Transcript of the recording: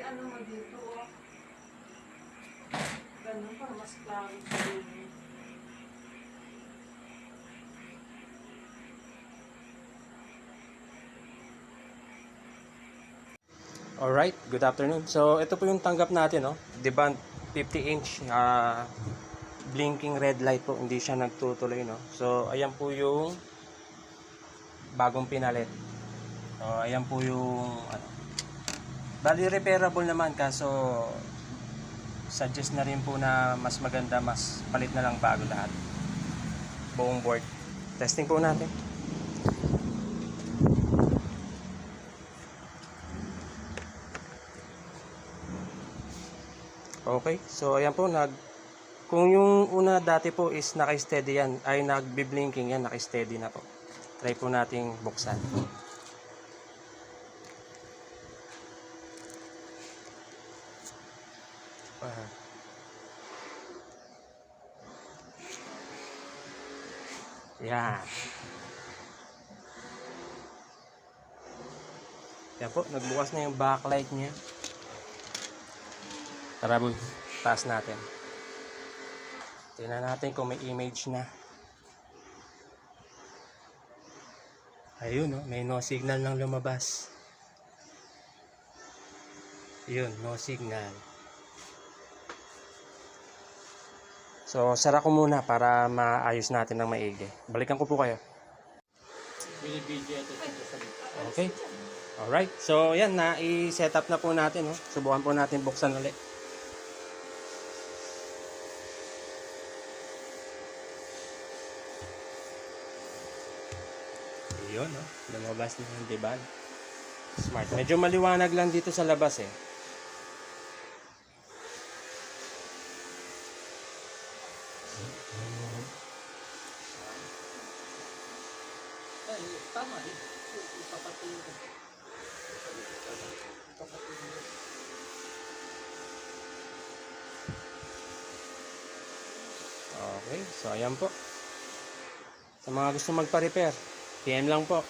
ano mo dito, oh. Ganun para mas klaro sa inyo. Alright, good afternoon. So, ito po yung tanggap natin, no? Deband 50-inch blinking red light po, hindi siya nagtutuloy, no? So, ayan po yung bagong pinalit. So, ayan po yung bali repairable naman, kaso suggest na rin po na mas maganda, mas palit na lang bago lahat. Buong board. Testing po natin. Okay, so ayan po, kung yung una dati po is naka-steady yan, ay nagbi-blinking yan, naka-steady na po. Try po nating buksan. Yan. Yan po, nagbukas na yung backlight niya. Tara boy, taas natin. Tingnan natin kung may image na. Ayun, no? May no signal nang lumabas. Yun, no signal. So, sara ko muna para maayos natin ng maigi. Balikan ko po kayo. Okay. Alright. So, yan, i-set up na po natin. No? Subukan po natin buksan ulit. Yun, no? Lumabas na yung deband. Smart. Medyo maliwanag lang dito sa labas eh. Tama eh. Ipapatuloy ko. Okay. So, ayan po. Sa mga gusto magpa-repair, PM lang po.